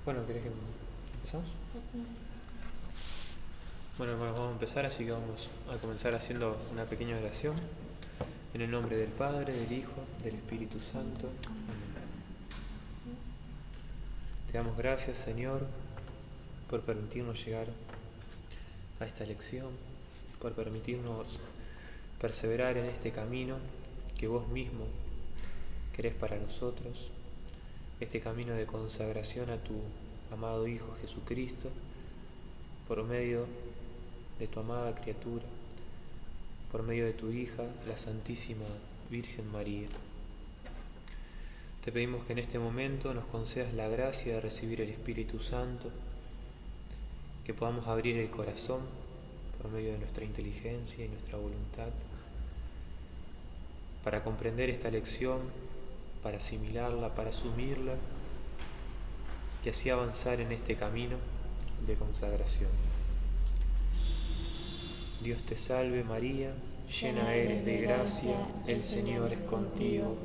Bueno, ¿querés que empezamos? Bueno, hermanos, vamos a empezar, así que vamos a comenzar haciendo una pequeña oración. En el nombre del Padre, del Hijo, del Espíritu Santo. Amén. Te damos gracias, Señor, por permitirnos llegar a esta lección, por permitirnos perseverar en este camino que vos mismo querés para nosotros, este camino de consagración a tu amado Hijo Jesucristo, por medio de tu amada criatura, por medio de tu hija, la Santísima Virgen María. Te pedimos que en este momento nos concedas la gracia de recibir el Espíritu Santo, que podamos abrir el corazón por medio de nuestra inteligencia y nuestra voluntad, para comprender esta lección, para asimilarla, para asumirla, y así avanzar en este camino de consagración. Dios te salve María, llena eres de gracia, el Señor es contigo.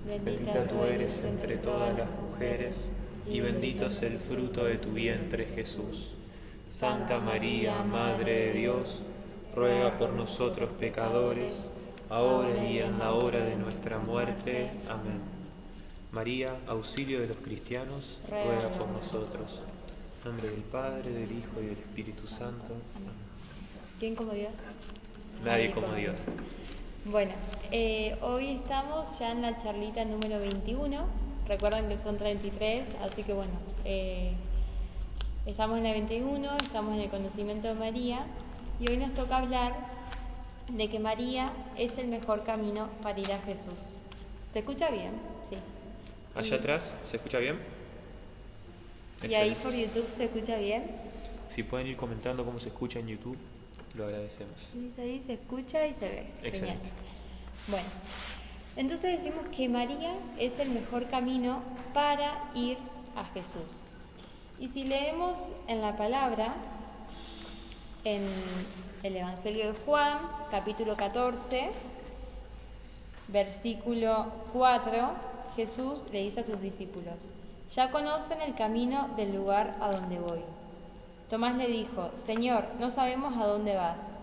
Bendita tú eres entre todas las mujeres, y bendito es el fruto de tu vientre, Jesús. Santa María, Madre de Dios, ruega por nosotros pecadores, ahora y en la hora de nuestra muerte. Amén. María, auxilio de los cristianos, ruega por nosotros. En nombre del Padre, del Hijo y del Espíritu Santo. Amén. ¿Quién como Dios? Nadie como Dios. Bueno, hoy estamos ya en la charlita número 21. Recuerden que son 33, así que bueno, estamos en la 21, estamos en el conocimiento de María, y hoy nos toca hablar de que María es el mejor camino para ir a Jesús. ¿Se escucha bien? Sí. Allá atrás, ¿se escucha bien? ¿Y ahí por YouTube se escucha bien? Si pueden ir comentando cómo se escucha en YouTube, lo agradecemos. Sí, ahí se escucha y se ve. Excelente. Genial. Bueno, entonces decimos que María es el mejor camino para ir a Jesús. Y si leemos en la palabra, en el Evangelio de Juan, capítulo 14, versículo 4, Jesús le dice a sus discípulos: ya conocen el camino del lugar a donde voy. Tomás le dijo: Señor, no sabemos a dónde vas.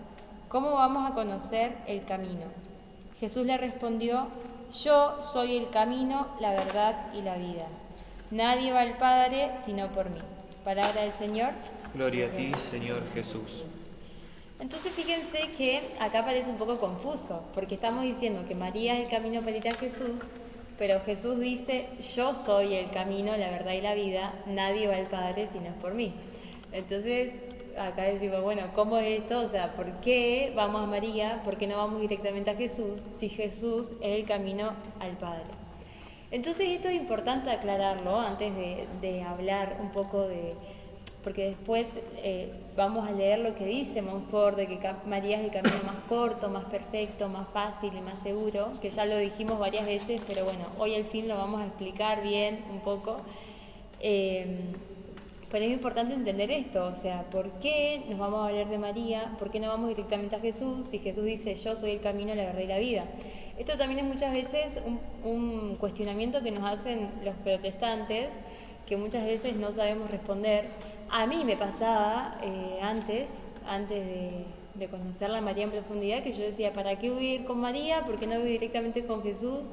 ¿Cómo vamos a conocer el camino? Jesús le respondió: yo soy el camino, la verdad y la vida. Nadie va al Padre sino por mí. Palabra del Señor. Gloria a ti, Señor Jesús. Entonces fíjense que acá parece un poco confuso, porque estamos diciendo que María es el camino para ir a Jesús, pero Jesús dice: yo soy el camino, la verdad y la vida. Nadie va al Padre sino por mí. Entonces, acá decimos, bueno, ¿cómo es esto? O sea, ¿por qué vamos a María? ¿Por qué no vamos directamente a Jesús si Jesús es el camino al Padre? Entonces, esto es importante aclararlo antes de hablar un poco de... Porque después vamos a leer lo que dice Montfort, de que María es el camino más corto, más perfecto, más fácil y más seguro, que ya lo dijimos varias veces, pero bueno, hoy al fin lo vamos a explicar bien un poco. Pero es importante entender esto, o sea, ¿por qué nos vamos a hablar de María? ¿Por qué no vamos directamente a Jesús? Si Jesús dice: yo soy el camino, la verdad y la vida. Esto también es muchas veces un cuestionamiento que nos hacen los protestantes, que muchas veces no sabemos responder. A mí me pasaba antes de conocer a María en profundidad, que yo decía: ¿para qué voy a ir con María? ¿Por qué no voy directamente con Jesús?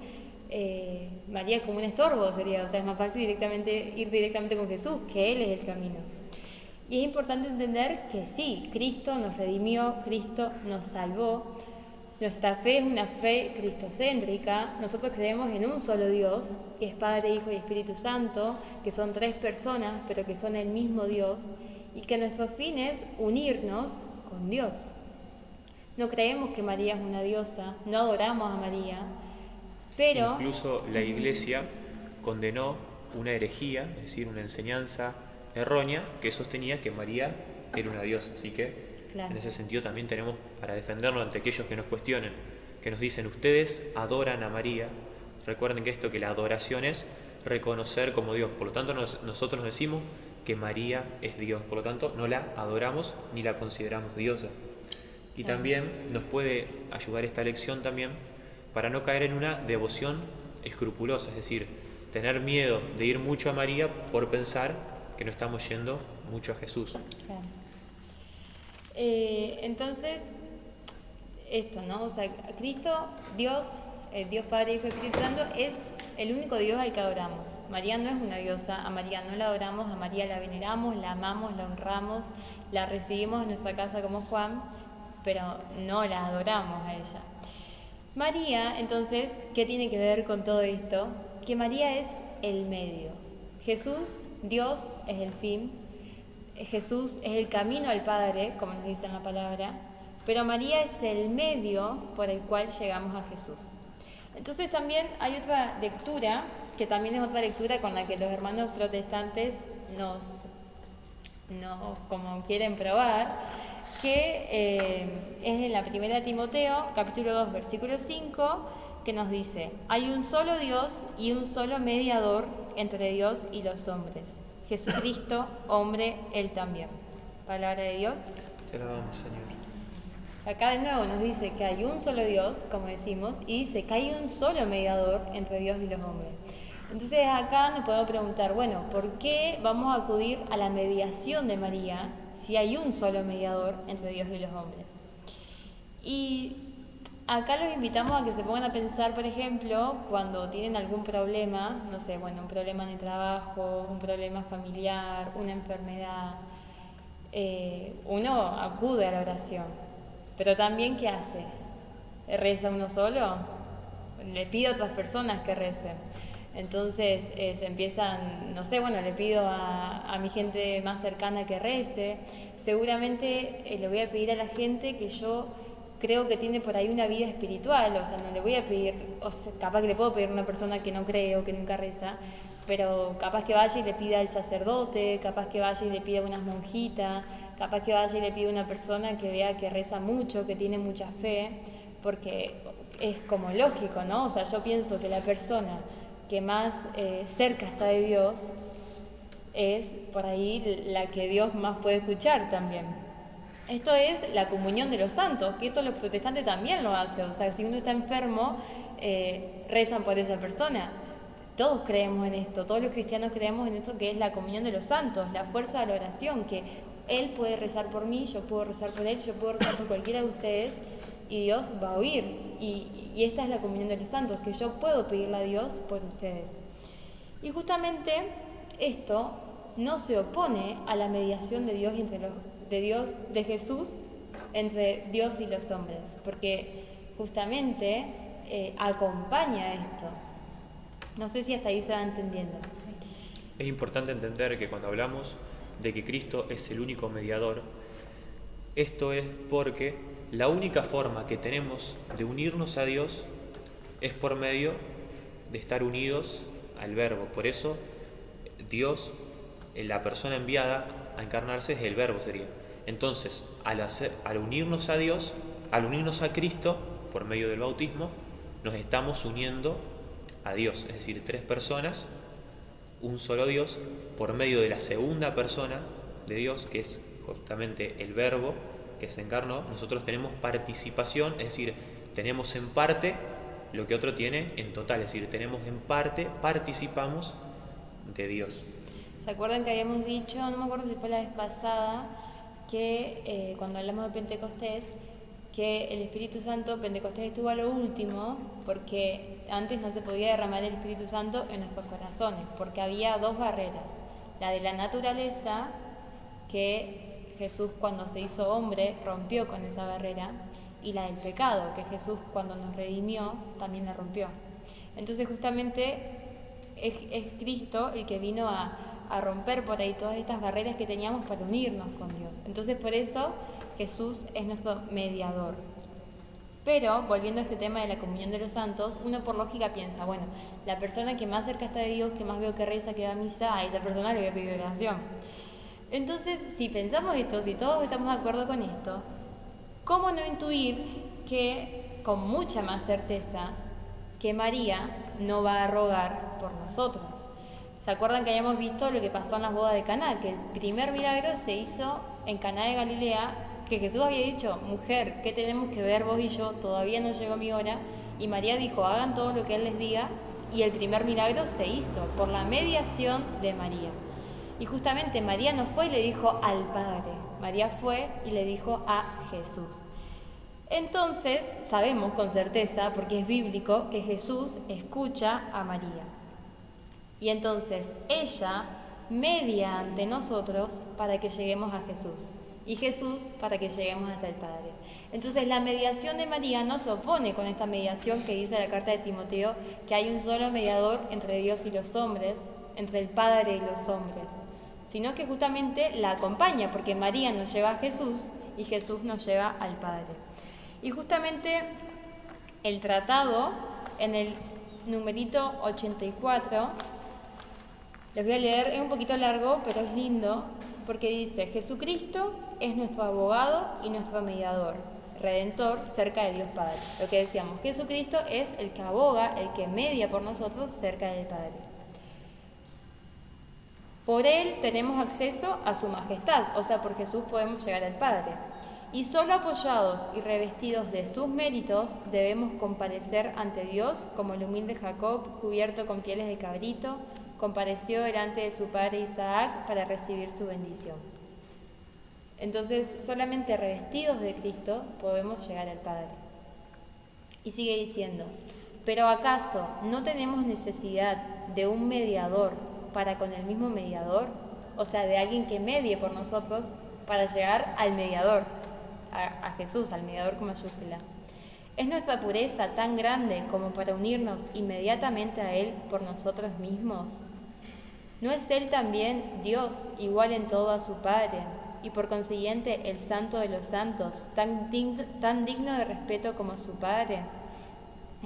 María es como un estorbo, sería, o sea, es más fácil ir directamente con Jesús, que Él es el camino. Y es importante entender que sí, Cristo nos redimió, Cristo nos salvó. Nuestra fe es una fe cristocéntrica. Nosotros creemos en un solo Dios, que es Padre, Hijo y Espíritu Santo, que son tres personas, pero que son el mismo Dios, y que nuestro fin es unirnos con Dios. No creemos que María es una diosa, no adoramos a María, pero... Incluso la Iglesia condenó una herejía, es decir, una enseñanza errónea que sostenía que María era una diosa. Así que, claro, en ese sentido también tenemos para defendernos ante aquellos que nos cuestionen, que nos dicen: ustedes adoran a María. Recuerden que la adoración es reconocer como Dios. Por lo tanto, nosotros nos decimos que María es Dios. Por lo tanto, no la adoramos ni la consideramos diosa. Y Claro. también nos puede ayudar esta lección también para no caer en una devoción escrupulosa, es decir, tener miedo de ir mucho a María por pensar que no estamos yendo mucho a Jesús. Claro. Entonces, esto, ¿no? O sea, Cristo, Dios, Dios Padre, Hijo y Espíritu Santo, es el único Dios al que adoramos. María no es una diosa, a María no la adoramos, a María la veneramos, la amamos, la honramos, la recibimos en nuestra casa como Juan, pero no la adoramos a ella. María, entonces, ¿qué tiene que ver con todo esto? Que María es el medio. Jesús, Dios, es el fin. Jesús es el camino al Padre, como nos dice en la palabra, pero María es el medio por el cual llegamos a Jesús. Entonces también hay otra lectura, que también es otra lectura con la que los hermanos protestantes nos como quieren probar, que es en la primera Timoteo, capítulo 2, versículo 5, que nos dice: hay un solo Dios y un solo mediador entre Dios y los hombres, Jesucristo, hombre, Él también. Palabra de Dios. Te alabamos, Señor. Acá de nuevo nos dice que hay un solo Dios, como decimos, y dice que hay un solo mediador entre Dios y los hombres. Entonces acá nos podemos preguntar, bueno, ¿por qué vamos a acudir a la mediación de María si hay un solo mediador entre Dios y los hombres? Y acá los invitamos a que se pongan a pensar, por ejemplo, cuando tienen algún problema, no sé, bueno, un problema en el trabajo, un problema familiar, una enfermedad, uno acude a la oración, pero también ¿qué hace? ¿Reza uno solo? Le pide a otras personas que recen. Entonces se empiezan, no sé, bueno, le pido a mi gente más cercana que rece. Seguramente le voy a pedir a la gente que yo creo que tiene por ahí una vida espiritual, o sea, no le voy a pedir, o sea, capaz que le puedo pedir a una persona que no cree o que nunca reza, pero capaz que vaya y le pida al sacerdote, capaz que vaya y le pida a una monjita, capaz que vaya y le pida a una persona que vea que reza mucho, que tiene mucha fe, porque es como lógico, ¿no? O sea, yo pienso que la persona que más cerca está de Dios es por ahí la que Dios más puede escuchar también. Esto es la comunión de los santos, que esto los protestantes también lo hacen. O sea, si uno está enfermo, rezan por esa persona. Todos creemos en esto, todos los cristianos creemos en esto que es la comunión de los santos, la fuerza de la oración, que Él puede rezar por mí, yo puedo rezar por Él, yo puedo rezar por cualquiera de ustedes y Dios va a oír. Y esta es la comunión de los santos, que yo puedo pedirle a Dios por ustedes. Y justamente esto no se opone a la mediación de Dios de Jesús entre Dios y los hombres, porque justamente acompaña esto. No sé si hasta ahí se va entendiendo. Es importante entender que cuando hablamos de que Cristo es el único mediador, esto es porque la única forma que tenemos de unirnos a Dios es por medio de estar unidos al Verbo. Por eso Dios, la persona enviada a encarnarse, es el Verbo, sería. Entonces, al unirnos a Dios, al unirnos a Cristo por medio del bautismo, nos estamos uniendo a Dios, es decir, tres personas, un solo Dios, por medio de la segunda persona de Dios, que es justamente el Verbo que se encarnó. Nosotros tenemos participación, es decir, tenemos en parte lo que otro tiene en total, es decir, tenemos en parte, participamos de Dios. ¿Se acuerdan que habíamos dicho, no me acuerdo si fue la vez pasada, que cuando hablamos de Pentecostés, que el Espíritu Santo, Pentecostés estuvo a lo último, porque antes no se podía derramar el Espíritu Santo en nuestros corazones, porque había dos barreras: la de la naturaleza, que Jesús cuando se hizo hombre rompió con esa barrera, y la del pecado, que Jesús cuando nos redimió también la rompió. Entonces justamente es Cristo el que vino a romper por ahí todas estas barreras que teníamos para unirnos con Dios. Entonces por eso Jesús es nuestro mediador. Pero, volviendo a este tema de la comunión de los santos, uno por lógica piensa, bueno, la persona que más cerca está de Dios, que más veo que reza, que va a misa, a esa persona le voy a pedir oración. Entonces, si pensamos esto, si todos estamos de acuerdo con esto, ¿cómo no intuir que, con mucha más certeza, que María no va a rogar por nosotros? ¿Se acuerdan que habíamos visto lo que pasó en las bodas de Caná? Que el primer milagro se hizo en Caná de Galilea que Jesús había dicho, mujer, ¿qué tenemos que ver vos y yo? Todavía no llegó mi hora. Y María dijo, hagan todo lo que Él les diga. Y el primer milagro se hizo por la mediación de María. Y justamente María no fue y le dijo al Padre, María fue y le dijo a Jesús. Entonces sabemos con certeza, porque es bíblico, que Jesús escucha a María. Y entonces ella media ante nosotros para que lleguemos a Jesús. Y Jesús para que lleguemos hasta el Padre. Entonces la mediación de María no se opone con esta mediación que dice la carta de Timoteo, que hay un solo mediador entre Dios y los hombres, entre el Padre y los hombres, sino que justamente la acompaña, porque María nos lleva a Jesús y Jesús nos lleva al Padre. Y justamente el tratado, en el numerito 84, les voy a leer, es un poquito largo, pero es lindo, porque dice, Jesucristo es nuestro abogado y nuestro mediador, redentor cerca de Dios Padre. Lo que decíamos, Jesucristo es el que aboga, el que media por nosotros cerca del Padre. Por Él tenemos acceso a su majestad, o sea, por Jesús podemos llegar al Padre. Y solo apoyados y revestidos de sus méritos debemos comparecer ante Dios como el humilde Jacob, cubierto con pieles de cabrito, compareció delante de su padre Isaac para recibir su bendición. Entonces, solamente revestidos de Cristo podemos llegar al Padre. Y sigue diciendo, ¿pero acaso no tenemos necesidad de un mediador para con el mismo mediador? O sea, de alguien que medie por nosotros para llegar al mediador, a Jesús, al mediador con mayúscula. ¿Es nuestra pureza tan grande como para unirnos inmediatamente a Él por nosotros mismos? ¿No es Él también Dios, igual en todo a su Padre, y por consiguiente el Santo de los Santos, tan digno de respeto como su Padre?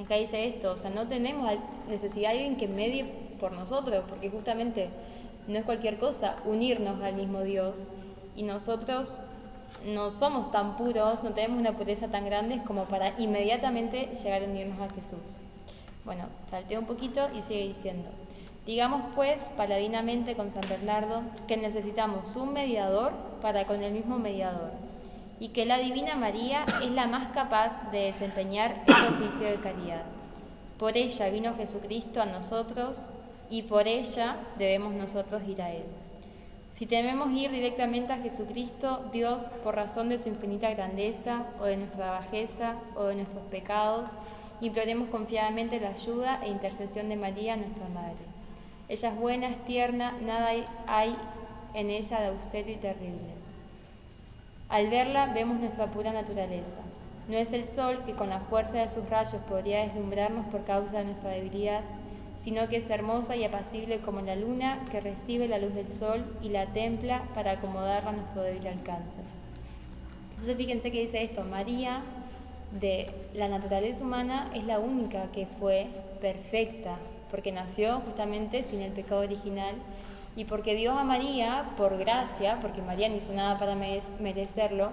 Acá dice esto, o sea, no tenemos necesidad de alguien que medie por nosotros, porque justamente no es cualquier cosa unirnos al mismo Dios, y nosotros no somos tan puros, no tenemos una pureza tan grande como para inmediatamente llegar a unirnos a Jesús. Bueno, salteo un poquito y sigue diciendo, digamos pues paladinamente con San Bernardo que necesitamos un mediador para con el mismo mediador, y que la Divina María es la más capaz de desempeñar este oficio de caridad. Por ella vino Jesucristo a nosotros y por ella debemos nosotros ir a Él. Si tememos ir directamente a Jesucristo, Dios, por razón de su infinita grandeza, o de nuestra bajeza, o de nuestros pecados, imploremos confiadamente la ayuda e intercesión de María, nuestra Madre. Ella es buena, es tierna, nada hay en ella de austero y terrible. Al verla vemos nuestra pura naturaleza. No es el sol que con la fuerza de sus rayos podría deslumbrarnos por causa de nuestra debilidad, sino que es hermosa y apacible como la luna que recibe la luz del sol y la templa para acomodarla a nuestro débil alcance. Entonces fíjense que dice esto, María de la naturaleza humana es la única que fue perfecta, porque nació justamente sin el pecado original, y porque Dios a María, por gracia, porque María no hizo nada para merecerlo,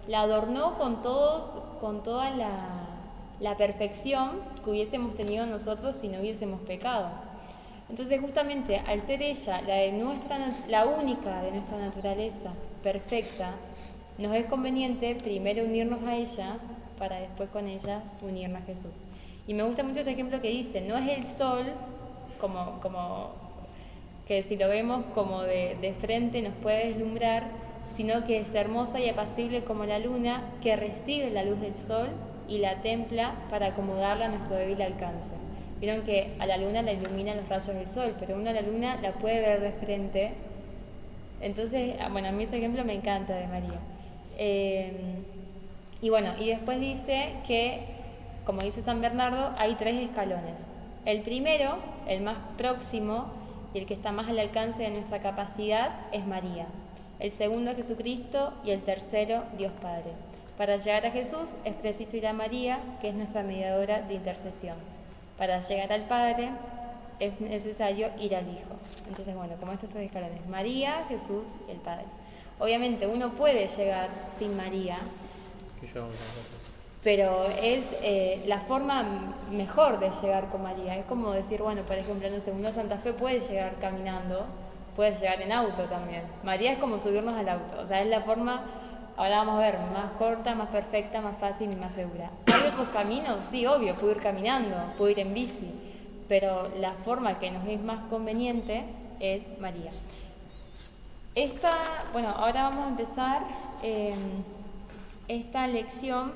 la adornó con toda la perfección que hubiésemos tenido nosotros si no hubiésemos pecado. Entonces justamente al ser ella la única de nuestra naturaleza perfecta, nos es conveniente primero unirnos a ella para después con ella unirnos a Jesús. Y me gusta mucho este ejemplo que dice, no es el sol como que si lo vemos como de frente nos puede deslumbrar, sino que es hermosa y apacible como la luna que recibe la luz del sol y la templa para acomodarla a nuestro débil alcance. Vieron que a la luna la iluminan los rayos del sol, pero uno a la luna la puede ver de frente. Entonces, bueno, a mí ese ejemplo me encanta de María. Y bueno, y después dice que, como dice San Bernardo, hay 3 escalones. El primero, el más próximo y el que está más al alcance de nuestra capacidad, es María. El segundo, Jesucristo, y el tercero, Dios Padre. Para llegar a Jesús es preciso ir a María, que es nuestra mediadora de intercesión. Para llegar al Padre es necesario ir al Hijo. Entonces, bueno, como estos 3 escalones, María, Jesús y el Padre. Obviamente uno puede llegar sin María, pero es la forma mejor de llegar con María. Es como decir, bueno, por ejemplo, no sé, uno a Santa Fe puede llegar caminando, puede llegar en auto también. María es como subirnos al auto, o sea, es la forma Ahora vamos a ver, más corta, más perfecta, más fácil y más segura. ¿Hay otros caminos? Sí, obvio, puedo ir caminando, puedo ir en bici, pero la forma que nos es más conveniente es María. Ahora vamos a empezar. Esta lección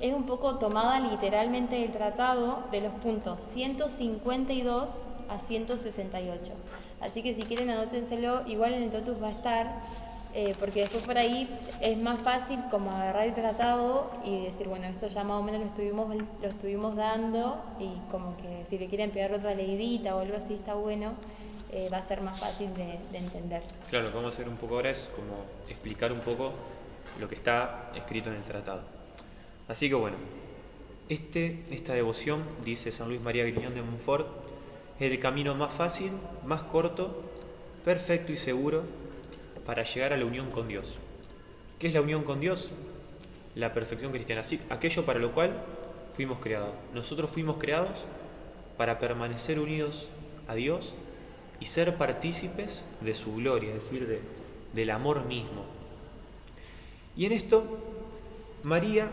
es un poco tomada literalmente del tratado, de los puntos 152 a 168. Así que si quieren anótenselo, igual en el totus va a estar, porque después por ahí es más fácil como agarrar el tratado y decir, bueno, esto ya más o menos lo estuvimos dando, y como que si le quieren pegar otra leidita o algo así está bueno, va a ser más fácil de entender. Claro, lo que vamos a hacer un poco ahora es como explicar un poco lo que está escrito en el tratado. Así que bueno, esta devoción, dice San Luis María Griñón de Montfort, es el camino más fácil, más corto, perfecto y seguro para llegar a la unión con Dios. ¿Qué es la unión con Dios? La perfección cristiana, sí, aquello para lo cual fuimos creados. Nosotros fuimos creados para permanecer unidos a Dios y ser partícipes de su gloria, es decir, del amor mismo. Y en esto, María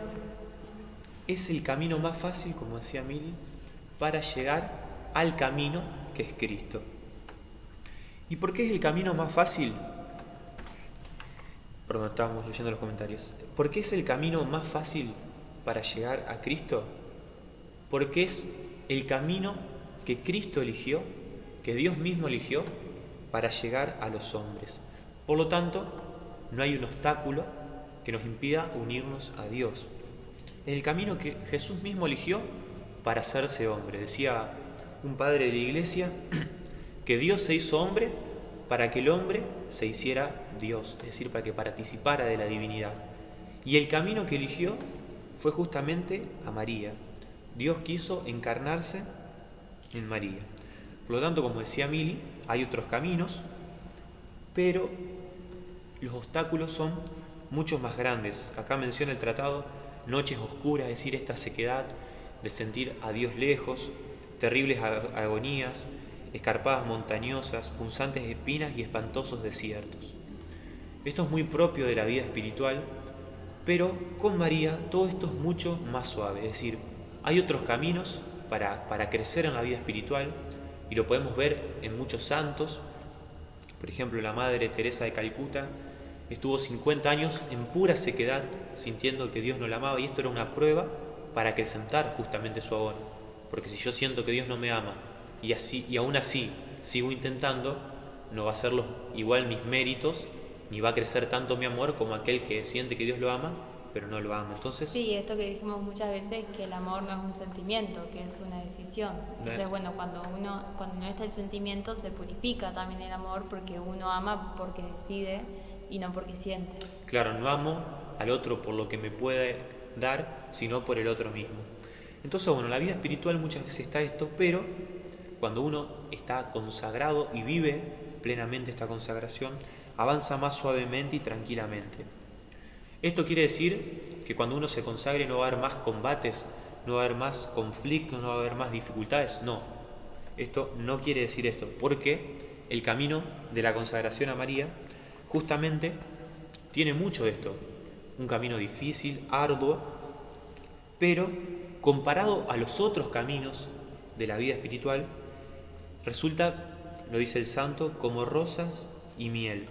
es el camino más fácil, como decía Mili, para llegar al camino que es Cristo. ¿Y por qué es el camino más fácil? Perdón, estábamos leyendo los comentarios. ¿Por qué es el camino más fácil para llegar a Cristo? Porque es el camino que Cristo eligió, que Dios mismo eligió para llegar a los hombres. Por lo tanto, no hay un obstáculo que nos impida unirnos a Dios. Es el camino que Jesús mismo eligió para hacerse hombre. Decía un padre de la iglesia que Dios se hizo hombre para que el hombre se hiciera Dios, es decir, para que participara de la divinidad. Y el camino que eligió fue justamente a María. Dios quiso encarnarse en María. Por lo tanto, como decía Mili, hay otros caminos, pero los obstáculos son mucho más grandes. Acá menciona el tratado noches oscuras, es decir, esta sequedad de sentir a Dios lejos, terribles agonías, escarpadas montañosas, punzantes espinas y espantosos desiertos. Esto es muy propio de la vida espiritual, pero con María todo esto es mucho más suave, es decir, hay otros caminos para crecer en la vida espiritual, y lo podemos ver en muchos santos. Por ejemplo, la Madre Teresa de Calcuta estuvo 50 años en pura sequedad, sintiendo que Dios no la amaba, y esto era una prueba para acrecentar justamente su amor. Porque si yo siento que Dios no me ama y aún así sigo intentando, no va a ser igual mis méritos, ni va a crecer tanto mi amor como aquel que siente que Dios lo ama, pero no lo ama. Entonces, sí, esto que dijimos muchas veces, que el amor no es un sentimiento, que es una decisión. Entonces, bueno, cuando no está el sentimiento, se purifica también el amor, porque uno ama porque decide y no porque siente. Claro, no amo al otro por lo que me puede dar, sino por el otro mismo. Entonces, bueno, la vida espiritual muchas veces está esto, pero cuando uno está consagrado y vive plenamente esta consagración, avanza más suavemente y tranquilamente. Esto quiere decir que cuando uno se consagre no va a haber más combates, no va a haber más conflictos, no va a haber más dificultades. No, esto no quiere decir esto, porque el camino de la consagración a María justamente tiene mucho de esto. Un camino difícil, arduo, pero comparado a los otros caminos de la vida espiritual, resulta, lo dice el santo, como rosas y miel.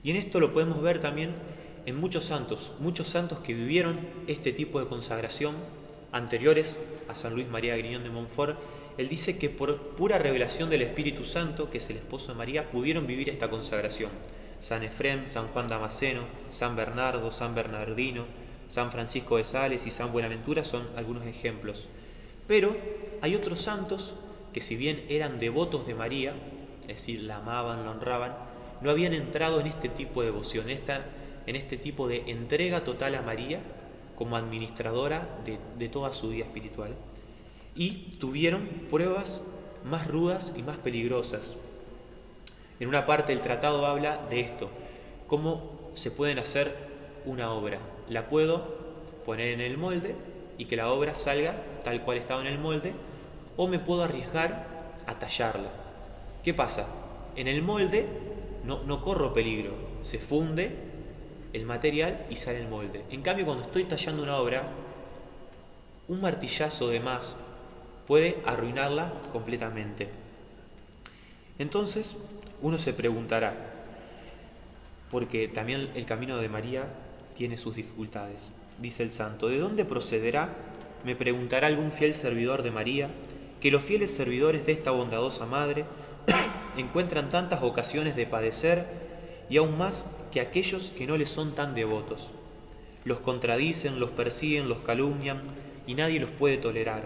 Y en esto lo podemos ver también en muchos santos que vivieron este tipo de consagración anteriores a San Luis María Griñón de Montfort. Él dice que por pura revelación del Espíritu Santo, que es el esposo de María, pudieron vivir esta consagración. San Efrem, San Juan Damasceno, San Bernardo, San Bernardino, San Francisco de Sales y San Buenaventura son algunos ejemplos. Pero hay otros santos que, si bien eran devotos de María, es decir, la amaban, la honraban, no habían entrado en este tipo de devoción, en este tipo de entrega total a María como administradora de toda su vida espiritual. Y tuvieron pruebas más rudas y más peligrosas. En una parte del tratado habla de esto, cómo se pueden hacer una obra. La puedo poner en el molde y que la obra salga tal cual estaba en el molde, o me puedo arriesgar a tallarla. ¿Qué pasa? En el molde no corro peligro, se funde el material y sale el molde. En cambio, cuando estoy tallando una obra, un martillazo de más puede arruinarla completamente. Entonces, uno se preguntará, porque también el camino de María tiene sus dificultades. Dice el santo: ¿de dónde procederá? Me preguntará algún fiel servidor de María, que los fieles servidores de esta bondadosa Madre encuentran tantas ocasiones de padecer, y aún más que aquellos que no les son tan devotos. Los contradicen, los persiguen, los calumnian, y nadie los puede tolerar.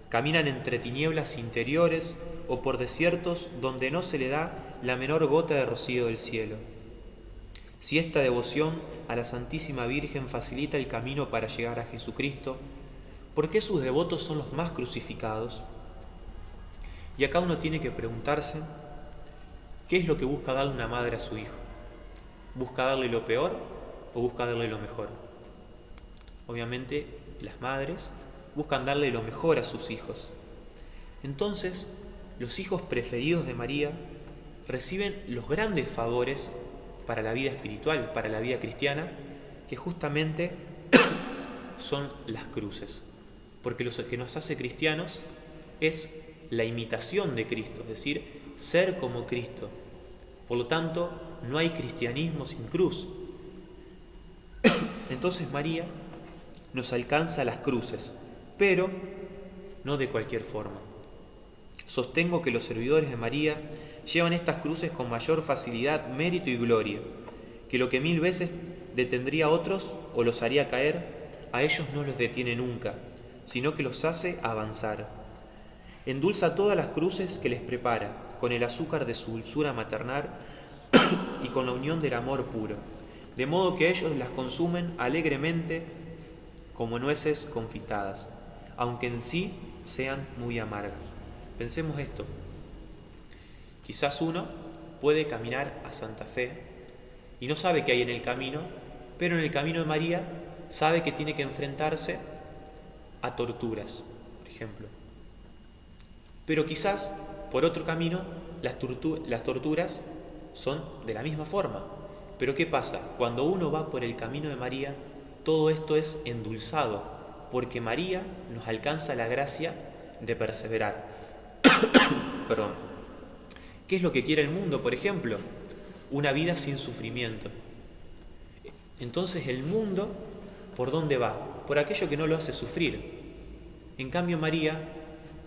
Caminan entre tinieblas interiores o por desiertos donde no se le da la menor gota de rocío del cielo. Si esta devoción a la Santísima Virgen facilita el camino para llegar a Jesucristo, ¿por qué sus devotos son los más crucificados? Y acá uno tiene que preguntarse, ¿qué es lo que busca darle una madre a su hijo? ¿Busca darle lo peor o busca darle lo mejor? Obviamente, las madres buscan darle lo mejor a sus hijos. Entonces, los hijos preferidos de María reciben los grandes favores para la vida espiritual, para la vida cristiana, que justamente son las cruces. Porque lo que nos hace cristianos es la imitación de Cristo, es decir, ser como Cristo. Por lo tanto, no hay cristianismo sin cruz. Entonces María nos alcanza las cruces, pero no de cualquier forma. Sostengo que los servidores de María llevan estas cruces con mayor facilidad, mérito y gloria, que lo que 1000 veces detendría a otros o los haría caer, a ellos no los detiene nunca, sino que los hace avanzar. Endulza todas las cruces que les prepara, con el azúcar de su dulzura maternal y con la unión del amor puro, de modo que ellos las consumen alegremente como nueces confitadas, aunque en sí sean muy amargas. Pensemos esto. Quizás uno puede caminar a Santa Fe y no sabe qué hay en el camino, pero en el camino de María sabe que tiene que enfrentarse a torturas, por ejemplo. Pero quizás por otro camino las torturas son de la misma forma. Pero ¿qué pasa? Cuando uno va por el camino de María, todo esto es endulzado, porque María nos alcanza la gracia de perseverar. Perdón. ¿Qué es lo que quiere el mundo, por ejemplo? Una vida sin sufrimiento. Entonces el mundo, ¿por dónde va? Por aquello que no lo hace sufrir. En cambio María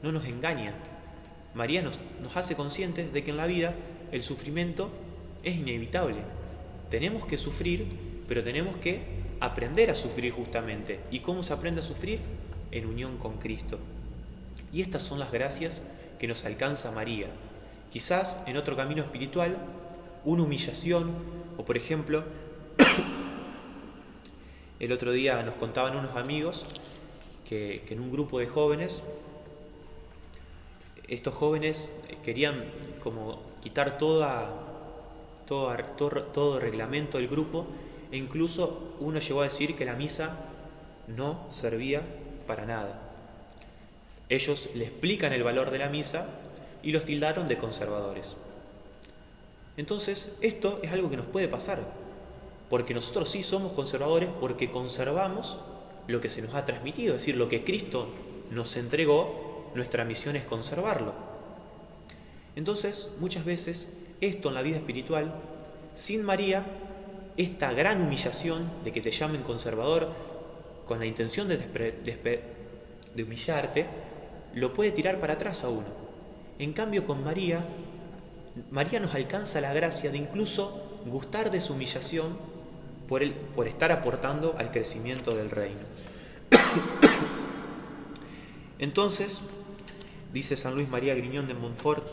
no nos engaña. María nos hace conscientes de que en la vida el sufrimiento es inevitable. Tenemos que sufrir, pero tenemos que aprender a sufrir justamente. ¿Y cómo se aprende a sufrir? En unión con Cristo. Y estas son las gracias que nos alcanza María. Quizás en otro camino espiritual, una humillación, o por ejemplo, el otro día nos contaban unos amigos que en un grupo de jóvenes, estos jóvenes querían como quitar todo reglamento del grupo, e incluso uno llegó a decir que la misa no servía para nada. Ellos le explican el valor de la misa y los tildaron de conservadores. Entonces, esto es algo que nos puede pasar, porque nosotros sí somos conservadores porque conservamos lo que se nos ha transmitido, es decir, lo que Cristo nos entregó, nuestra misión es conservarlo. Entonces, muchas veces, esto en la vida espiritual, sin María, esta gran humillación de que te llamen conservador con la intención de humillarte, lo puede tirar para atrás a uno. En cambio, con María nos alcanza la gracia de incluso gustar de su humillación por estar aportando al crecimiento del reino. Entonces, dice San Luis María Griñón de Montfort,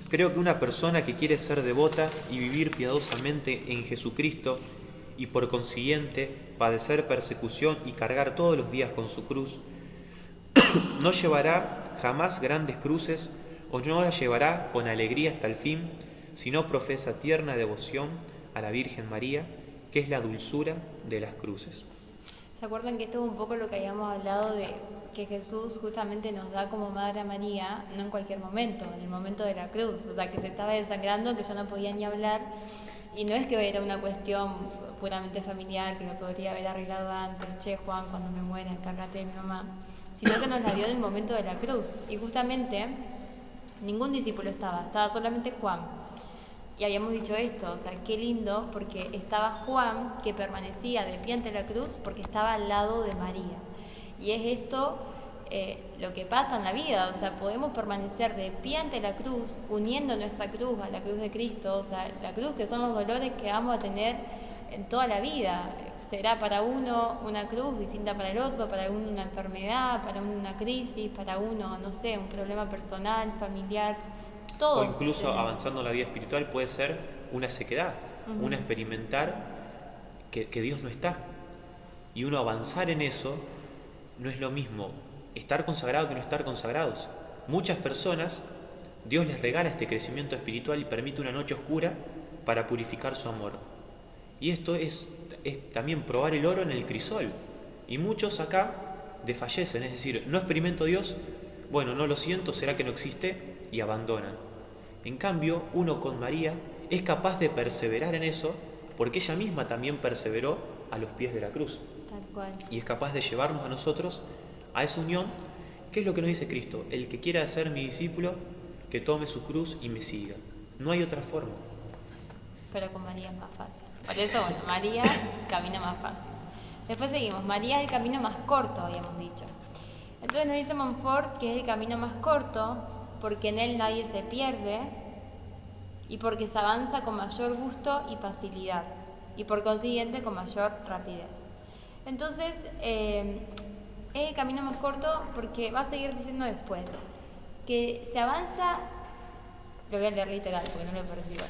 creo que una persona que quiere ser devota y vivir piadosamente en Jesucristo y por consiguiente padecer persecución y cargar todos los días con su cruz, no llevará jamás grandes cruces o no la llevará con alegría hasta el fin, si no profesa tierna devoción a la Virgen María, que es la dulzura de las cruces. ¿Se acuerdan que esto es un poco lo que habíamos hablado de que Jesús justamente nos da como Madre a María, no en cualquier momento, en el momento de la cruz? O sea, que se estaba desangrando, que ya no podía ni hablar, Y no es que era una cuestión puramente familiar que lo podría haber arreglado antes, che Juan, cuando me muera, encárgate de mi mamá, sino que nos la dio en el momento de la cruz. Y justamente ningún discípulo estaba solamente Juan. Y habíamos dicho esto, o sea, qué lindo, porque estaba Juan, que permanecía de pie ante la cruz, porque estaba al lado de María. Y es esto lo que pasa en la vida, o sea, podemos permanecer de pie ante la cruz, uniendo nuestra cruz a la cruz de Cristo, o sea, la cruz que son los dolores que vamos a tener en toda la vida. Será para uno una cruz distinta para el otro, para uno una enfermedad, para uno una crisis, para uno, no sé, un problema personal, familiar, todo. O incluso avanzando en la vida espiritual puede ser una sequedad, una experimentar que Dios no está. Y uno avanzar en eso no es lo mismo estar consagrado que no estar consagrados. Muchas personas, Dios les regala este crecimiento espiritual y permite una noche oscura para purificar su amor. Y esto es también probar el oro en el crisol. Y muchos acá desfallecen, es decir, no experimento Dios, bueno, no lo siento, será que no existe, y abandonan. En cambio, uno con María es capaz de perseverar en eso porque ella misma también perseveró a los pies de la cruz. Tal cual. Y es capaz de llevarnos a nosotros a esa unión, que es lo que nos dice Cristo: el que quiera ser mi discípulo, que tome su cruz y me siga. No hay otra forma. Pero con María es más fácil. Por eso, bueno, María, camino más fácil. Después seguimos, María es el camino más corto, habíamos dicho. Entonces nos dice Montfort que es el camino más corto porque en él nadie se pierde y porque se avanza con mayor gusto y facilidad y por consiguiente con mayor rapidez. Entonces, es el camino más corto porque va a seguir diciendo después que se avanza, lo voy a leer literal porque no lo percibo,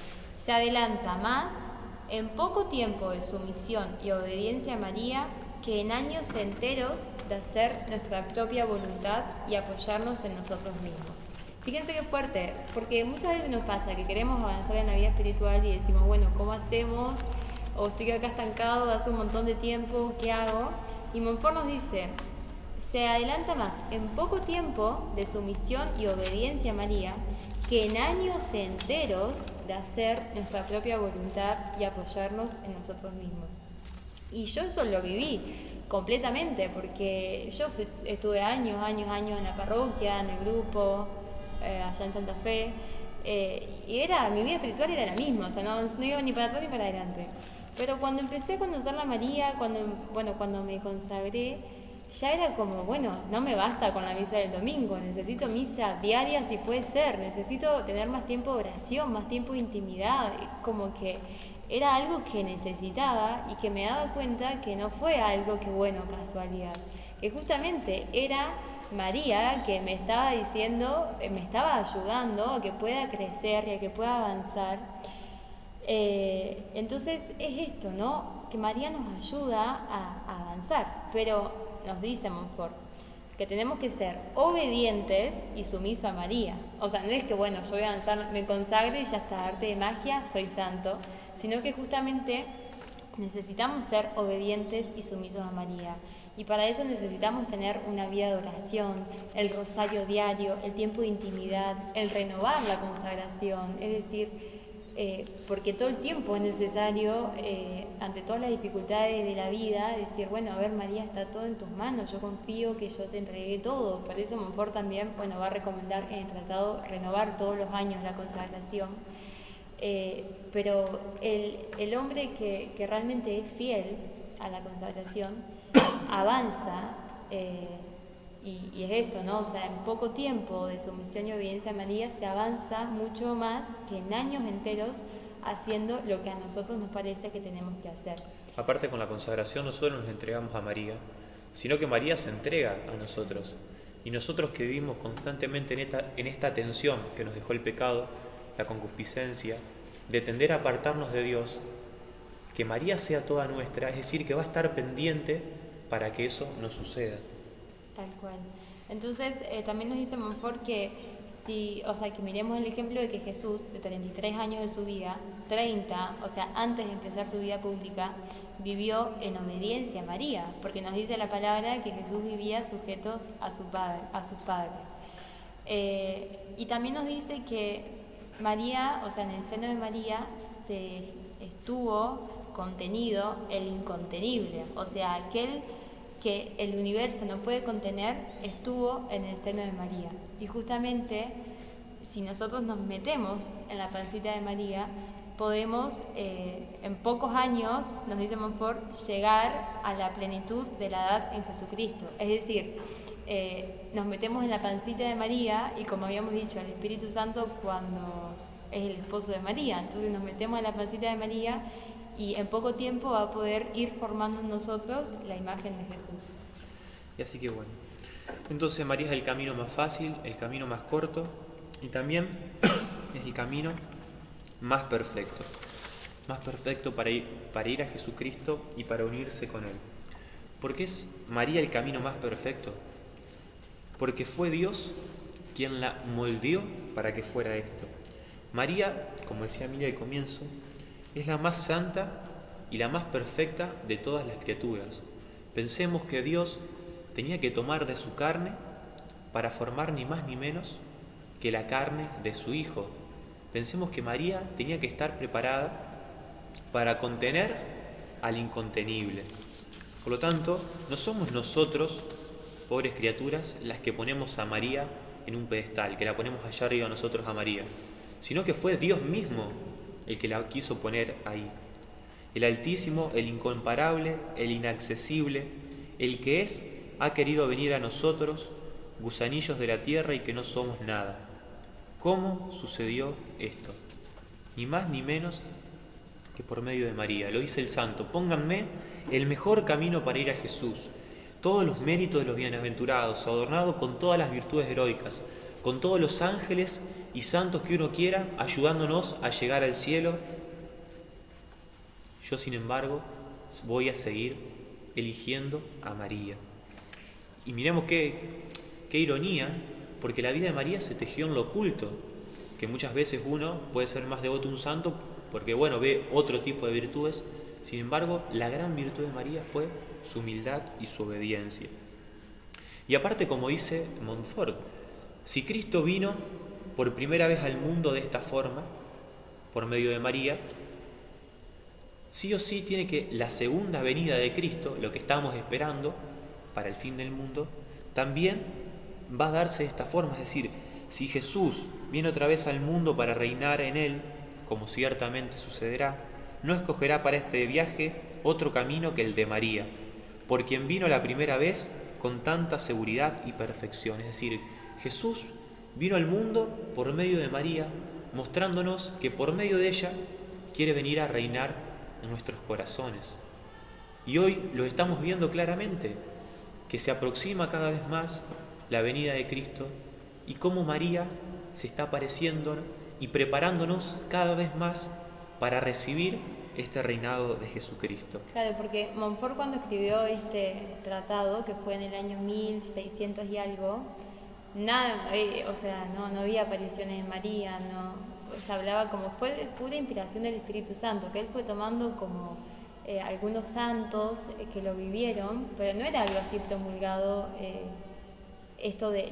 se adelanta más en poco tiempo de sumisión y obediencia a María que en años enteros de hacer nuestra propia voluntad y apoyarnos en nosotros mismos. Fíjense qué fuerte, porque muchas veces nos pasa que queremos avanzar en la vida espiritual y decimos, bueno, ¿cómo hacemos? O estoy acá estancado hace un montón de tiempo, ¿qué hago? Y Montfort nos dice, se adelanta más en poco tiempo de sumisión y obediencia a María que en años enteros de hacer nuestra propia voluntad y apoyarnos en nosotros mismos. Y yo eso lo viví completamente, porque yo estuve años en la parroquia, en el grupo, allá en Santa Fe, y mi vida espiritual era la misma, o sea, no iba ni para atrás ni para adelante. Pero cuando empecé a conocer la María, cuando me consagré, ya era como, bueno, no me basta con la misa del domingo, necesito misa diaria si puede ser, necesito tener más tiempo de oración, más tiempo de intimidad, como que era algo que necesitaba y que me daba cuenta que no fue algo que, bueno, casualidad, que justamente era María que me estaba diciendo, me estaba ayudando a que pueda crecer y a que pueda avanzar. Entonces es esto, ¿no? Que María nos ayuda a avanzar, pero nos dice Montfort que tenemos que ser obedientes y sumisos a María. O sea, no es que, bueno, yo voy a avanzar, me consagre y ya está, arte de magia, soy santo, sino que justamente necesitamos ser obedientes y sumisos a María. Y para eso necesitamos tener una vida de oración, el rosario diario, el tiempo de intimidad, el renovar la consagración, es decir, porque todo el tiempo es necesario, ante todas las dificultades de la vida, decir, bueno, a ver María, está todo en tus manos, yo confío que yo te entregué todo. Por eso Montfort también, bueno, va a recomendar en el tratado renovar todos los años la consagración. Pero el hombre que realmente es fiel a la consagración avanza, y es esto, ¿no? O sea, en poco tiempo de sumisión y obediencia a María se avanza mucho más que en años enteros haciendo lo que a nosotros nos parece que tenemos que hacer. Aparte, con la consagración no solo nos entregamos a María, sino que María se entrega a nosotros. Y nosotros que vivimos constantemente en esta tensión que nos dejó el pecado, la concupiscencia, de tender a apartarnos de Dios, que María sea toda nuestra, es decir, que va a estar pendiente para que eso no suceda. Tal cual. Entonces, también nos dice Montfort que que miremos el ejemplo de que Jesús, de 33 años de su vida, 30, o sea, antes de empezar su vida pública, vivió en obediencia a María, porque nos dice la palabra que Jesús vivía sujetos a sus padres. Y también nos dice que María, o sea, en el seno de María, estuvo contenido el incontenible, o sea, aquel que el universo no puede contener, estuvo en el seno de María. Y justamente, si nosotros nos metemos en la pancita de María, podemos en pocos años, nos dice Montfort, llegar a la plenitud de la edad en Jesucristo. Es decir, nos metemos en la pancita de María y, como habíamos dicho, el Espíritu Santo cuando es el esposo de María, entonces nos metemos en la pancita de María y en poco tiempo va a poder ir formando en nosotros la imagen de Jesús. Y así que bueno, entonces María es el camino más fácil, el camino más corto y también es el camino más perfecto para ir a Jesucristo y para unirse con Él. ¿Por qué es María el camino más perfecto? Porque fue Dios quien la moldeó para que fuera esto. María, como decía Emilia al comienzo, es la más santa y la más perfecta de todas las criaturas. Pensemos que Dios tenía que tomar de su carne para formar ni más ni menos que la carne de su Hijo. Pensemos que María tenía que estar preparada para contener al incontenible. Por lo tanto, no somos nosotros, pobres criaturas, las que ponemos a María en un pedestal, que la ponemos allá arriba nosotros a María, sino que fue Dios mismo el que la quiso poner ahí. El Altísimo, el incomparable, el inaccesible, el que es, ha querido venir a nosotros, gusanillos de la tierra y que no somos nada. ¿Cómo sucedió esto? Ni más ni menos que por medio de María. Lo dice el santo: pónganme el mejor camino para ir a Jesús, todos los méritos de los bienaventurados, adornado con todas las virtudes heroicas, con todos los ángeles y santos que uno quiera, ayudándonos a llegar al cielo. Yo, sin embargo, voy a seguir eligiendo a María. Y miremos qué ironía, porque la vida de María se tejió en lo oculto, que muchas veces uno puede ser más devoto a un santo porque, bueno, ve otro tipo de virtudes. Sin embargo, la gran virtud de María fue su humildad y su obediencia. Y aparte, como dice Montfort, si Cristo vino por primera vez al mundo de esta forma, por medio de María, sí o sí tiene que la segunda venida de Cristo, lo que estamos esperando para el fin del mundo, también va a darse de esta forma. Es decir, si Jesús viene otra vez al mundo para reinar en él, como ciertamente sucederá, no escogerá para este viaje otro camino que el de María, por quien vino la primera vez con tanta seguridad y perfección. Es decir, Jesús vino al mundo por medio de María, mostrándonos que por medio de ella quiere venir a reinar en nuestros corazones. Y hoy lo estamos viendo claramente, que se aproxima cada vez más la venida de Cristo y cómo María se está apareciendo y preparándonos cada vez más para recibir este reinado de Jesucristo. Claro, porque Montfort, cuando escribió este tratado, que fue en el año 1600 y algo, nada, no había apariciones de María, se hablaba como fue pura inspiración del Espíritu Santo, que él fue tomando como algunos santos que lo vivieron, pero no era algo así promulgado, esto de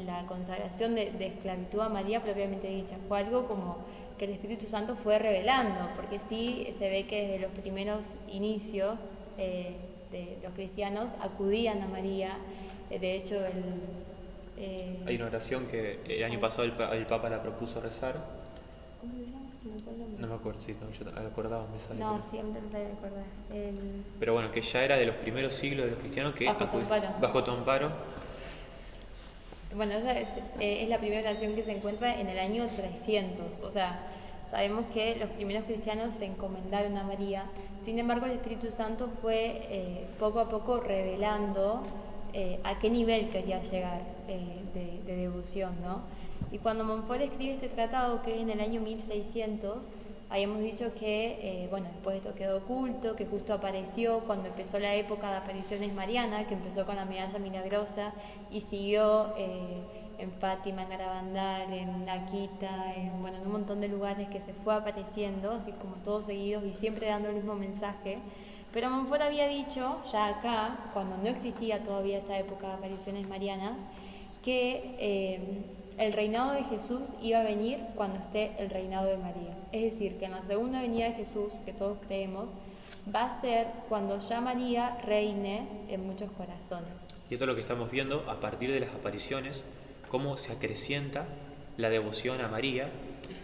la consagración de esclavitud a María propiamente dicha, fue algo como que el Espíritu Santo fue revelando, porque sí se ve que desde los primeros inicios de los cristianos acudían a María. De hecho, hay una oración que el año pasado el Papa la propuso rezar. ¿Cómo se llama? ¿Se me acuerda? No me acuerdo, sí, no, yo acordaba, me sale. No, siempre me sale de acordar. Pero bueno, que ya era de los primeros siglos de los cristianos que bajo tu amparo. Bueno, esa es la primera oración que se encuentra en el año 300. O sea, sabemos que los primeros cristianos se encomendaron a María. Sin embargo, el Espíritu Santo fue poco a poco revelando a qué nivel quería llegar de devoción, ¿no? Y cuando Montfort escribe este tratado, que es en el año 1600, habíamos dicho que, después esto quedó oculto, que justo apareció cuando empezó la época de apariciones marianas, que empezó con la medalla milagrosa y siguió en Fátima, en Garabandal, en Akita, en un montón de lugares que se fue apareciendo, así como todos seguidos y siempre dando el mismo mensaje. Pero Montfort había dicho, ya acá, cuando no existía todavía esa época de apariciones marianas, que el reinado de Jesús iba a venir cuando esté el reinado de María. Es decir, que en la segunda venida de Jesús, que todos creemos, va a ser cuando ya María reine en muchos corazones. Y esto es lo que estamos viendo a partir de las apariciones, cómo se acrecienta la devoción a María,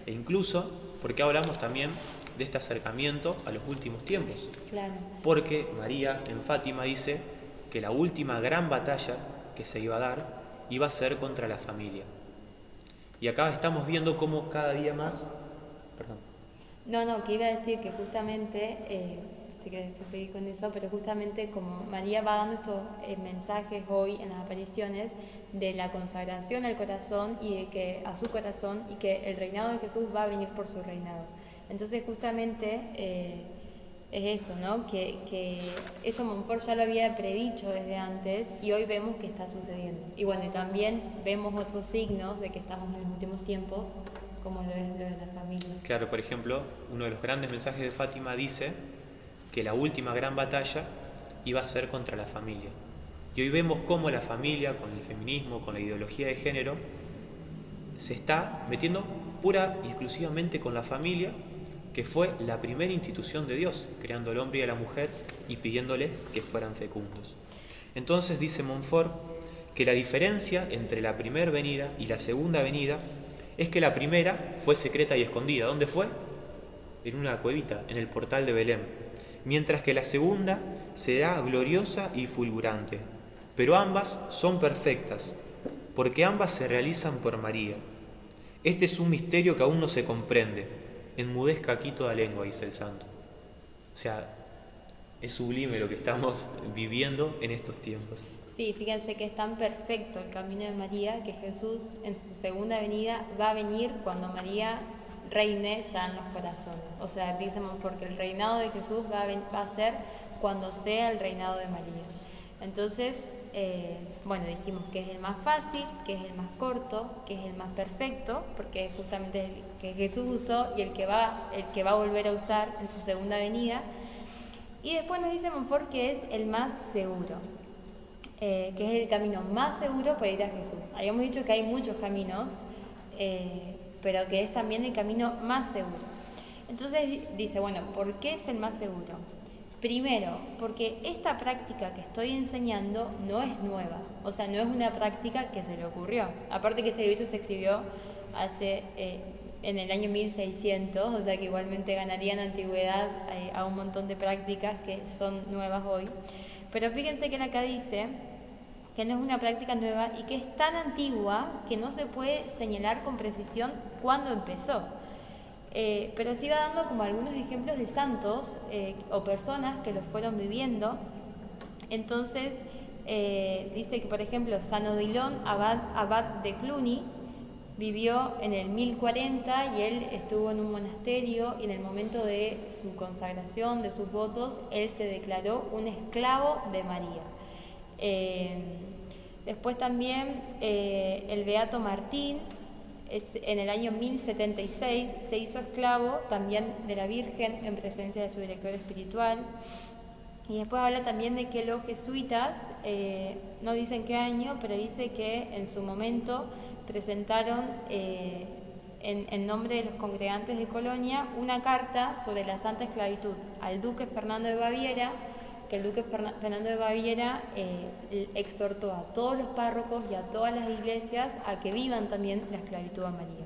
e incluso porque hablamos también de este acercamiento a los últimos tiempos. Claro. Porque María en Fátima dice que la última gran batalla que se iba a dar iba a ser contra la familia. Y acá estamos viendo cómo cada día más... Perdón. No, que iba a decir que justamente, si querés seguir con eso, pero justamente como María va dando estos mensajes hoy en las apariciones de la consagración al corazón y de que a su corazón, y que el reinado de Jesús va a venir por su reinado. Entonces justamente es esto, ¿no? Que esto Montfort ya lo había predicho desde antes y hoy vemos que está sucediendo. Y bueno, y también vemos otros signos de que estamos en los últimos tiempos, como lo es lo de la familia. Claro, por ejemplo, uno de los grandes mensajes de Fátima dice que la última gran batalla iba a ser contra la familia. Y hoy vemos cómo la familia, con el feminismo, con la ideología de género, se está metiendo pura y exclusivamente con la familia, que fue la primera institución de Dios, creando al hombre y a la mujer y pidiéndoles que fueran fecundos. Entonces dice Montfort que la diferencia entre la primera venida y la segunda venida es que la primera fue secreta y escondida. ¿Dónde fue? En una cuevita, en el portal de Belén. Mientras que la segunda será gloriosa y fulgurante. Pero ambas son perfectas, porque ambas se realizan por María. Este es un misterio que aún no se comprende. Enmudezca aquí toda lengua, dice el santo. O sea, es sublime lo que estamos viviendo en estos tiempos. Sí, fíjense que es tan perfecto el camino de María que Jesús en su segunda venida va a venir cuando María reine ya en los corazones. O sea, dicen porque el reinado de Jesús va a ser cuando sea el reinado de María. Entonces, bueno, dijimos que es el más fácil, que es el más corto, que es el más perfecto, porque es justamente el que Jesús usó y el que va a volver a usar en su segunda venida. Y después nos dice Montfort que es el más seguro, que es el camino más seguro para ir a Jesús. Habíamos dicho que hay muchos caminos, pero que es también el camino más seguro. Entonces dice, bueno, ¿por qué es el más seguro? Primero, porque esta práctica que estoy enseñando no es nueva, o sea, no es una práctica que se le ocurrió. Aparte que este libro se escribió en el año 1600, o sea que igualmente ganaría en antigüedad a un montón de prácticas que son nuevas hoy. Pero fíjense que acá dice que no es una práctica nueva y que es tan antigua que no se puede señalar con precisión cuándo empezó. Pero sí va dando como algunos ejemplos de santos o personas que lo fueron viviendo. Entonces dice que, por ejemplo, San Odilon, abad de Cluny, vivió en el 1040 y él estuvo en un monasterio y en el momento de su consagración, de sus votos, él se declaró un esclavo de María. Después también el beato Martín, en el año 1076 se hizo esclavo también de la Virgen en presencia de su director espiritual. Y después habla también de que los jesuitas, no dicen qué año, pero dice que en su momento presentaron en nombre de los congregantes de Colonia una carta sobre la santa esclavitud al duque Fernando de Baviera, que el duque Fernando de Baviera exhortó a todos los párrocos y a todas las iglesias a que vivan también la esclavitud a María.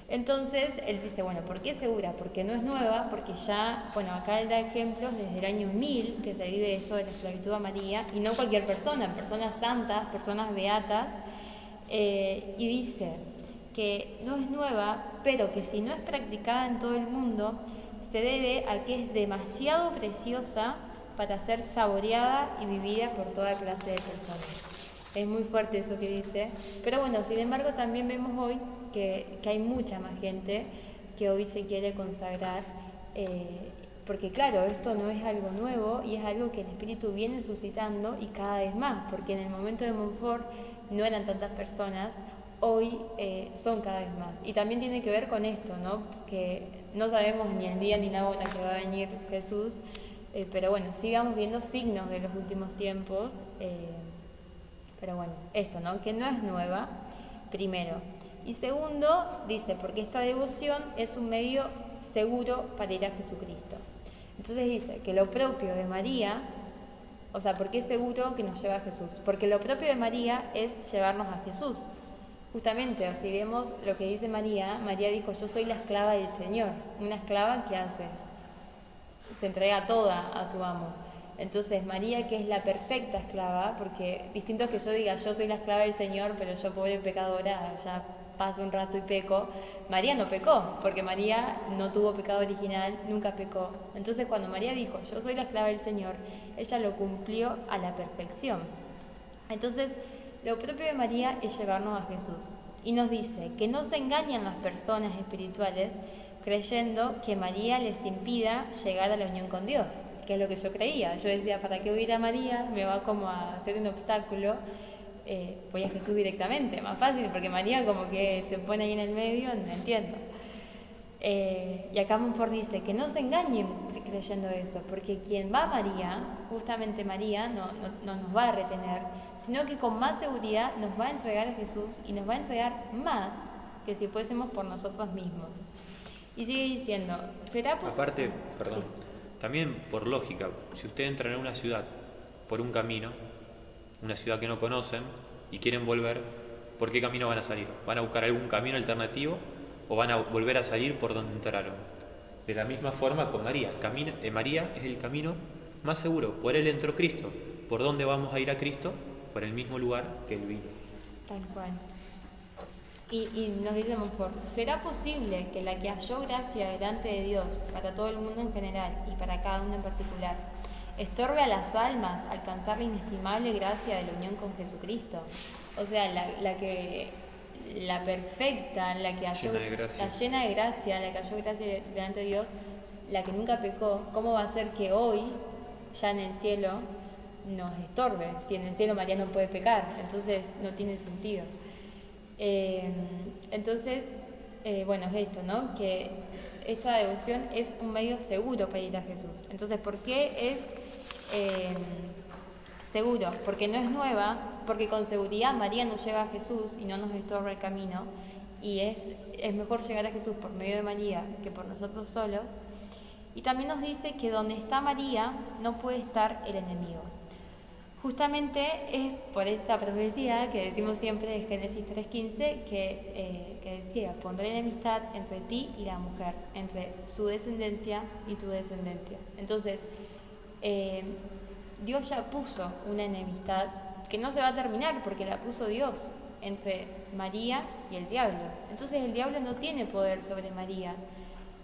Entonces él dice, bueno, ¿por qué segura? Porque no es nueva, porque ya, bueno, acá él da ejemplos desde el año 1000 que se vive esto de la esclavitud a María, y no cualquier persona, personas santas, personas beatas, y dice que no es nueva, pero que si no es practicada en todo el mundo, se debe a que es demasiado preciosa para ser saboreada y vivida por toda clase de personas. Es muy fuerte eso que dice, pero bueno, sin embargo también vemos hoy que hay mucha más gente que hoy se quiere consagrar, porque claro, esto no es algo nuevo y es algo que el Espíritu viene suscitando y cada vez más, porque en el momento de Montfort no eran tantas personas, hoy son cada vez más. Y también tiene que ver con esto, ¿no? Que no sabemos ni el día ni la hora que va a venir Jesús, pero bueno, sigamos viendo signos de los últimos tiempos, Pero bueno, esto, ¿no? Que no es nueva, primero. Y segundo, dice, porque esta devoción es un medio seguro para ir a Jesucristo. Entonces dice que lo propio de María, o sea, ¿por qué es seguro que nos lleva a Jesús? Porque lo propio de María es llevarnos a Jesús. Justamente, si vemos lo que dice María, María dijo, yo soy la esclava del Señor. Una esclava que hace, se entrega toda a su amo. Entonces María, que es la perfecta esclava, porque distinto es que yo diga, yo soy la esclava del Señor, pero yo pobre pecadora, ya paso un rato y peco. María no pecó, porque María no tuvo pecado original, nunca pecó. Entonces cuando María dijo, yo soy la esclava del Señor, ella lo cumplió a la perfección. Entonces, lo propio de María es llevarnos a Jesús. Y nos dice que no se engañan las personas espirituales creyendo que María les impida llegar a la unión con Dios, que es lo que yo creía. Yo decía, ¿para qué voy a ir a María? Me va como a hacer un obstáculo. Voy a Jesús directamente, más fácil, porque María como que se pone ahí en el medio, no entiendo. Y acá Montfort dice que no se engañen creyendo eso, porque quien va a María, justamente María, no nos va a retener, sino que con más seguridad nos va a entregar a Jesús y nos va a entregar más que si fuésemos por nosotros mismos. Y sigue diciendo, ¿será posible? Aparte, perdón, también por lógica, si ustedes entran en una ciudad por un camino, una ciudad que no conocen y quieren volver, ¿por qué camino van a salir? ¿Van a buscar algún camino alternativo o van a volver a salir por donde entraron? De la misma forma con María. María es el camino más seguro. Por él entró Cristo. ¿Por dónde vamos a ir a Cristo? Por el mismo lugar que él vino. Tal cual. Y nos dice Montfort, ¿será posible que la que halló gracia delante de Dios para todo el mundo en general y para cada uno en particular, estorbe a las almas alcanzar la inestimable gracia de la unión con Jesucristo? O sea, la perfecta, la que halló, la llena de gracia, la que halló gracia delante de Dios, la que nunca pecó, ¿cómo va a ser que hoy, ya en el cielo, nos estorbe? Si en el cielo María no puede pecar, entonces no tiene sentido. Bueno, es esto, ¿no? Que esta devoción es un medio seguro para ir a Jesús. Entonces, ¿por qué es seguro? Porque no es nueva, porque con seguridad María nos lleva a Jesús y no nos estorba el camino, y es mejor llegar a Jesús por medio de María que por nosotros solos. Y también nos dice que donde está María no puede estar el enemigo. Justamente es por esta profecía que decimos siempre de Génesis 3:15 que decía, pondré enemistad entre ti y la mujer, entre su descendencia y tu descendencia. Entonces, Dios ya puso una enemistad que no se va a terminar porque la puso Dios entre María y el diablo. Entonces el diablo no tiene poder sobre María.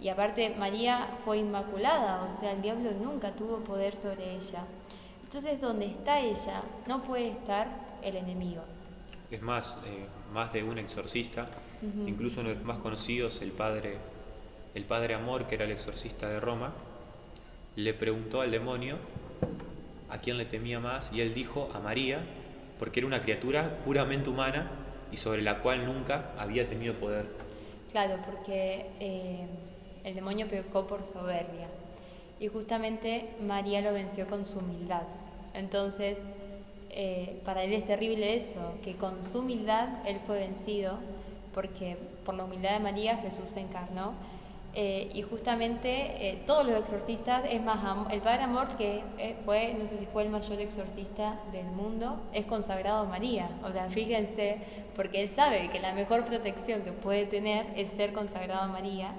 Y aparte María fue inmaculada, o sea, el diablo nunca tuvo poder sobre ella. Entonces, donde está ella, no puede estar el enemigo. Es más, más de un exorcista, incluso uno de los más conocidos, el padre Amor, que era el exorcista de Roma, le preguntó al demonio a quién le temía más, y él dijo a María, porque era una criatura puramente humana y sobre la cual nunca había tenido poder. Claro, porque el demonio pecó por soberbia. Y justamente María lo venció con su humildad. Entonces, para él es terrible eso, que con su humildad él fue vencido, porque por la humildad de María Jesús se encarnó. Y justamente todos los exorcistas, es más, el Padre Amor, que fue, no sé si fue el mayor exorcista del mundo, es consagrado a María. O sea, fíjense, porque él sabe que la mejor protección que puede tener es ser consagrado a María.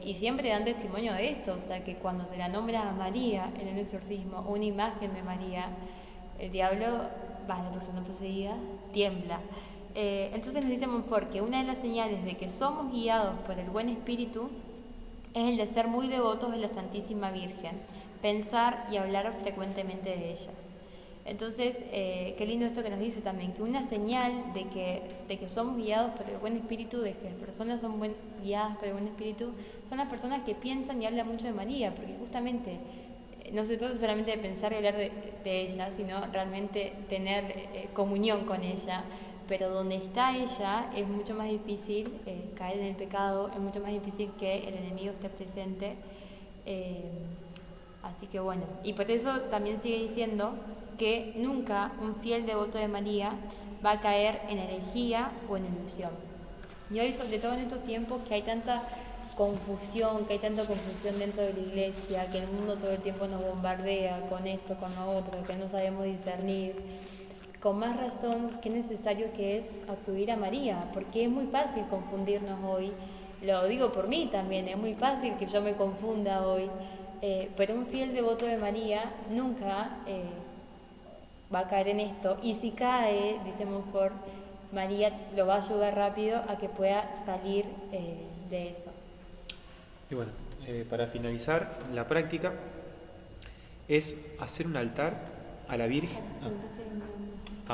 Y siempre dan testimonio de esto, o sea que cuando se la nombra a María en el exorcismo, una imagen de María, el diablo, la persona poseída, tiembla. Entonces nos dice Montfort que una de las señales de que somos guiados por el buen espíritu es el de ser muy devotos de la Santísima Virgen, pensar y hablar frecuentemente de ella. Entonces, qué lindo esto que nos dice también, que una señal de que somos guiados por el buen espíritu, de que las personas son guiadas por el buen espíritu, son las personas que piensan y hablan mucho de María, porque justamente no se trata solamente de pensar y hablar de ella, sino realmente tener comunión con ella. Pero donde está ella es mucho más difícil caer en el pecado, es mucho más difícil que el enemigo esté presente. Así que bueno, y por eso también sigue diciendo que nunca un fiel devoto de María va a caer en herejía o en ilusión. Y hoy, sobre todo en estos tiempos que hay tanta confusión, que hay tanta confusión dentro de la iglesia, que el mundo todo el tiempo nos bombardea con esto, con lo otro, que no sabemos discernir, con más razón qué necesario que es acudir a María, porque es muy fácil confundirnos hoy. Lo digo por mí también, es muy fácil que yo me confunda hoy, pero un fiel devoto de María nunca va a caer en esto, y si cae, dice Montfort, María lo va a ayudar rápido a que pueda salir de eso. Y bueno, para finalizar, la práctica es hacer un altar a la Virgen.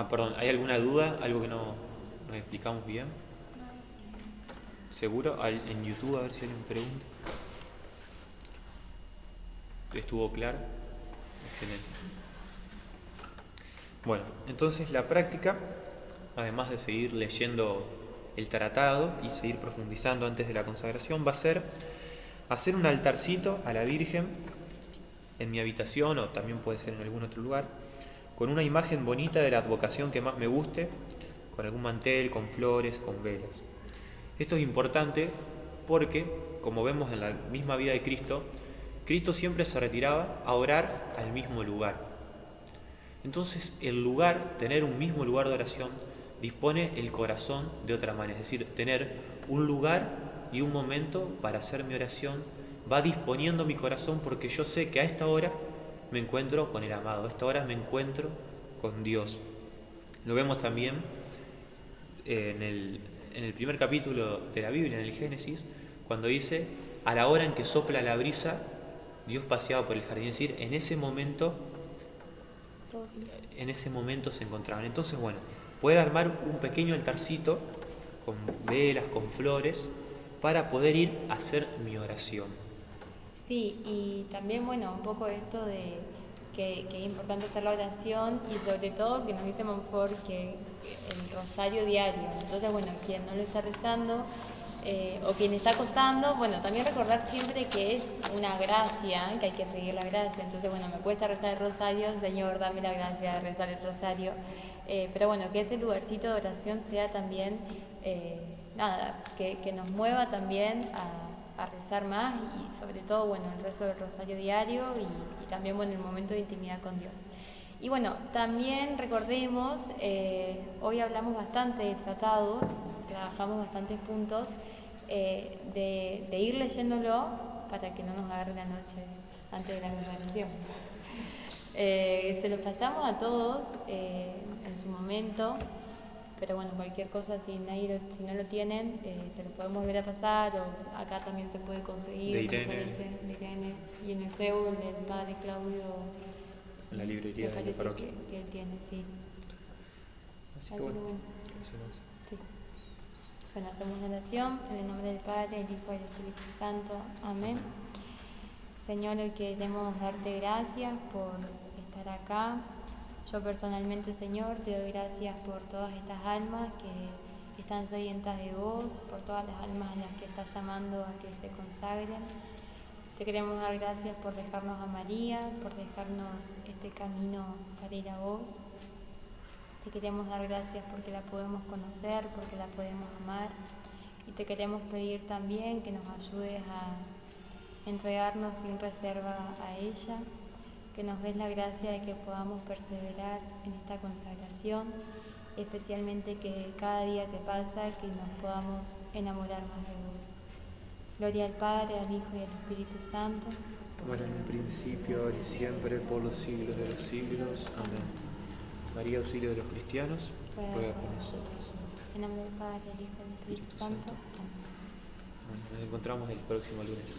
Perdón, ¿hay alguna duda? ¿Algo que no nos explicamos bien? ¿Seguro? En YouTube, a ver si alguien pregunta. ¿Estuvo claro? Excelente. Bueno, entonces la práctica, además de seguir leyendo el tratado y seguir profundizando antes de la consagración, va a ser hacer un altarcito a la Virgen en mi habitación, o también puede ser en algún otro lugar, con una imagen bonita de la advocación que más me guste, con algún mantel, con flores, con velas. Esto es importante porque, como vemos en la misma vida de Cristo, Cristo siempre se retiraba a orar al mismo lugar. Entonces, el lugar, tener un mismo lugar de oración, dispone el corazón de otra manera. Es decir, tener un lugar y un momento para hacer mi oración va disponiendo mi corazón, porque yo sé que a esta hora me encuentro con el amado, a esta hora me encuentro con Dios. Lo vemos también en el primer capítulo de la Biblia, en el Génesis, cuando dice: a la hora en que sopla la brisa, Dios paseaba por el jardín. Es decir, en ese momento se encontraban. Entonces, bueno, poder armar un pequeño altarcito con velas, con flores, para poder ir a hacer mi oración. Sí, y también, bueno, un poco esto de que es importante hacer la oración, y sobre todo que nos dice Montfort que el rosario diario. Entonces, bueno, quien no lo está rezando o quien está costando, bueno, también recordar siempre que es una gracia, que hay que seguir la gracia. Entonces, bueno, me cuesta rezar el rosario, Señor, dame la gracia de rezar el rosario. Pero bueno, que ese lugarcito de oración sea también, que nos mueva también a rezar más, y sobre todo, bueno, el rezo del rosario diario, y también, bueno, el momento de intimidad con Dios. Y bueno, también recordemos, hoy hablamos bastante del tratado, trabajamos bastantes puntos, de ir leyéndolo para que no nos agarre la noche antes de la consagración. Se lo pasamos a todos en su momento, pero bueno, cualquier cosa, si no lo tienen, se lo podemos volver a pasar, o acá también se puede conseguir, de Irene. me parece, de Irene, y en el Reul del padre Claudio, en la librería de la parroquia. Que él tiene, sí. Así que bueno. Sí. Bueno, hacemos una oración en el nombre del Padre, del Hijo y del Espíritu Santo. Amén. Señor, hoy queremos darte gracias por estar acá. Yo personalmente, Señor, te doy gracias por todas estas almas que están sedientas de vos, por todas las almas a las que estás llamando a que se consagren. Te queremos dar gracias por dejarnos a María, por dejarnos este camino para ir a vos. Te queremos dar gracias porque la podemos conocer, porque la podemos amar. Y te queremos pedir también que nos ayudes a entregarnos sin reserva a ella, que nos des la gracia de que podamos perseverar en esta consagración, especialmente que cada día que pasa, que nos podamos enamorar más de vos. Gloria al Padre, al Hijo y al Espíritu Santo. Como era en un principio, ahora y siempre, por los siglos de los siglos. Amén. María, auxilio de los cristianos, ruega por nosotros. En nombre del Padre, del Hijo y del Espíritu Santo. Amén. Bueno, nos encontramos el próximo lunes.